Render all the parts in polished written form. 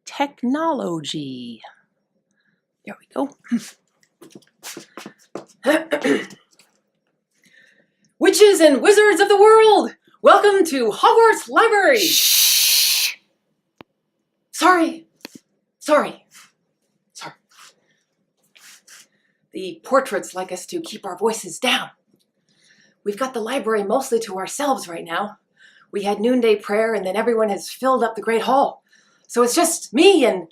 technology. There we go. Witches and wizards of the world, welcome to Hogwarts Library. Shh. Sorry. The portraits like us to keep our voices down. We've got the library mostly to ourselves right now. We had noonday prayer and then everyone has filled up the Great Hall. So it's just me and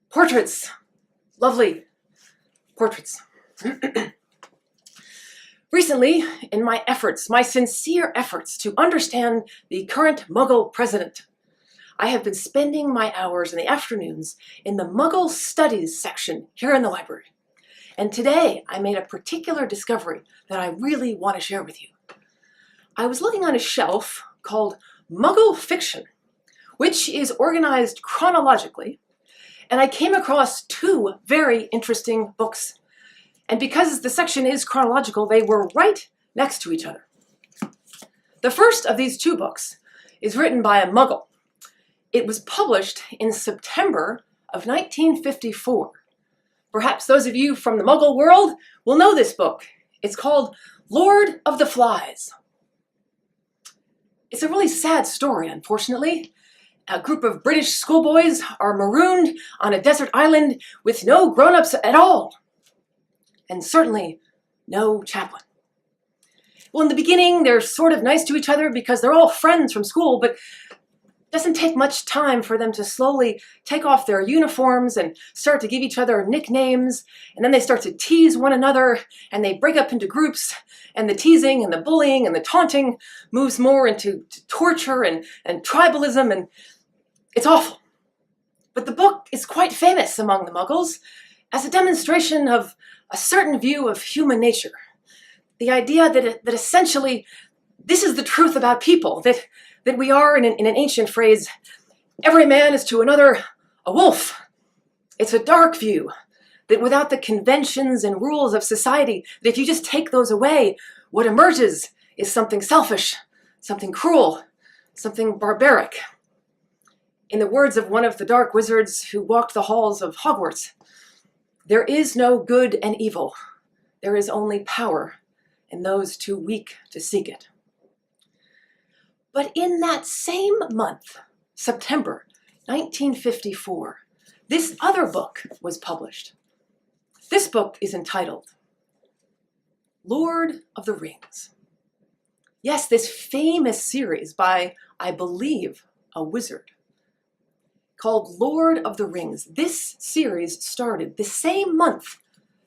portraits. Lovely portraits. Recently, in my sincere efforts to understand the current Muggle president, I have been spending my hours in the afternoons in the Muggle Studies section here in the library. And today I made a particular discovery that I really want to share with you. I was looking on a shelf called Muggle Fiction, which is organized chronologically, and I came across two very interesting books. And because the section is chronological, they were right next to each other. The first of these two books is written by a Muggle. It was published in September of 1954. Perhaps those of you from the Muggle world will know this book. It's called Lord of the Flies. It's a really sad story, unfortunately. A group of British schoolboys are marooned on a desert island with no grown-ups at all. And certainly no chaplain. Well, in the beginning, they're sort of nice to each other because they're all friends from school, but it doesn't take much time for them to slowly take off their uniforms and start to give each other nicknames, and then they start to tease one another, and they break up into groups, and the teasing and the bullying and the taunting moves more into torture and tribalism, and it's awful. But the book is quite famous among the Muggles as a demonstration of a certain view of human nature. The idea that essentially this is the truth about people, that we are, in an ancient phrase, every man is to another a wolf. It's a dark view, that without the conventions and rules of society, that if you just take those away, what emerges is something selfish, something cruel, something barbaric. In the words of one of the dark wizards who walked the halls of Hogwarts, there is no good and evil. There is only power in those too weak to seek it. But in that same month, September 1954, this other book was published. This book is entitled Lord of the Rings. Yes, this famous series by, I believe, a wizard, called Lord of the Rings. This series started the same month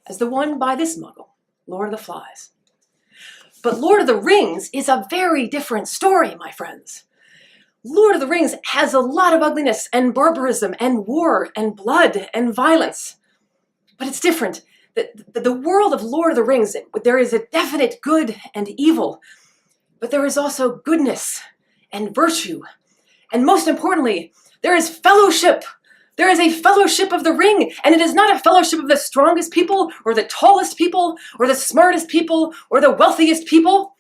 as the one by this Muggle, Lord of the Flies. But Lord of the Rings is a very different story, my friends. Lord of the Rings has a lot of ugliness and barbarism and war and blood and violence. But it's different. The world of Lord of the Rings, there is a definite good and evil, but there is also goodness and virtue. And most importantly, there is fellowship. There is a fellowship of the ring, and it is not a fellowship of the strongest people, or the tallest people, or the smartest people, or the wealthiest people.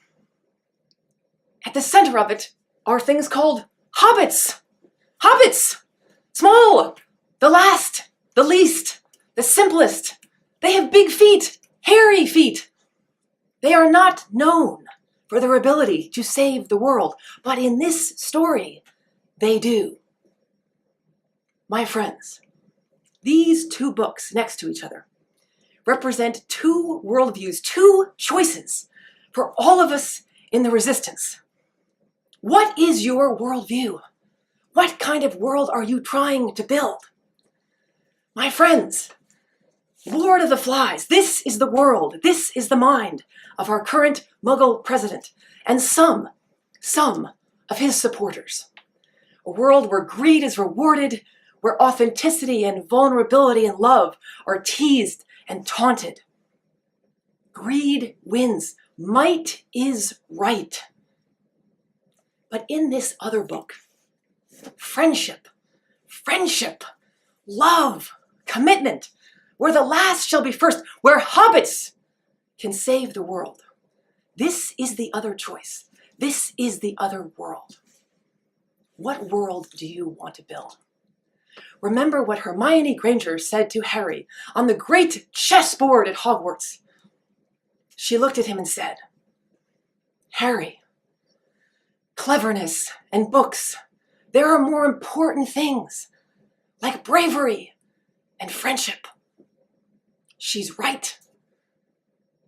At the center of it are things called hobbits. Hobbits! Small, the last, the least, the simplest. They have big feet, hairy feet. They are not known for their ability to save the world, but in this story, they do. My friends, these two books next to each other represent two worldviews, two choices for all of us in the Resistance. What is your worldview? What kind of world are you trying to build? My friends, Lord of the Flies, this is the world, this is the mind of our current Muggle president and some of his supporters. A world where greed is rewarded, where authenticity and vulnerability and love are teased and taunted. Greed wins. Might is right. But in this other book, friendship, love, commitment, where the last shall be first, where hobbits can save the world. This is the other choice. This is the other world. What world do you want to build? Remember what Hermione Granger said to Harry on the great chessboard at Hogwarts. She looked at him and said, "Harry, cleverness and books, there are more important things, like bravery and friendship." She's right.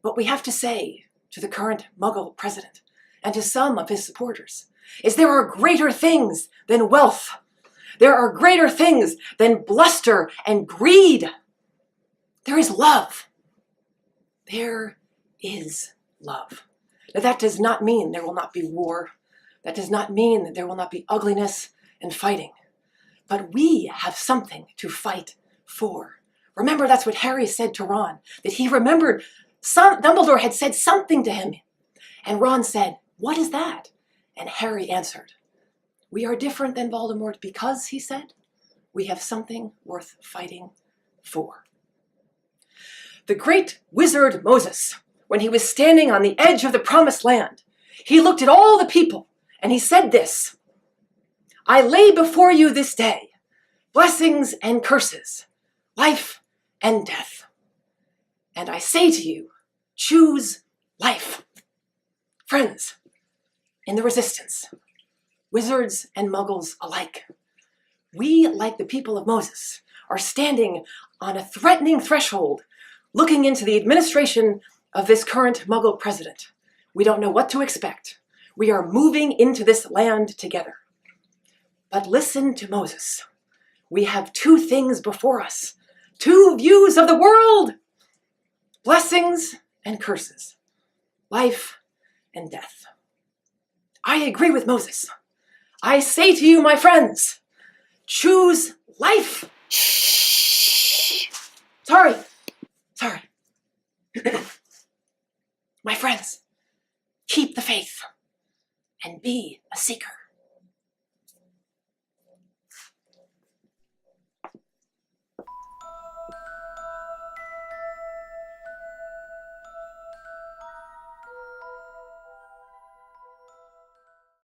What we have to say to the current Muggle president and to some of his supporters is there are greater things than wealth. There are greater things than bluster and greed. There is love. There is love. Now, that does not mean there will not be war. That does not mean that there will not be ugliness and fighting. But we have something to fight for. Remember, that's what Harry said to Ron, that he remembered Dumbledore had said something to him. And Ron said, "What is that?" And Harry answered, "We are different than Voldemort because," he said, "we have something worth fighting for." The great wizard Moses, when he was standing on the edge of the promised land, he looked at all the people and he said this, "I lay before you this day blessings and curses, life and death. And I say to you, choose life." Friends, in the Resistance, wizards and muggles alike, we, like the people of Moses, are standing on a threatening threshold, looking into the administration of this current Muggle president. We don't know what to expect. We are moving into this land together. But listen to Moses. We have two things before us, two views of the world, blessings and curses, life and death. I agree with Moses. I say to you, my friends, choose life. Sorry. My friends, keep the faith and be a seeker.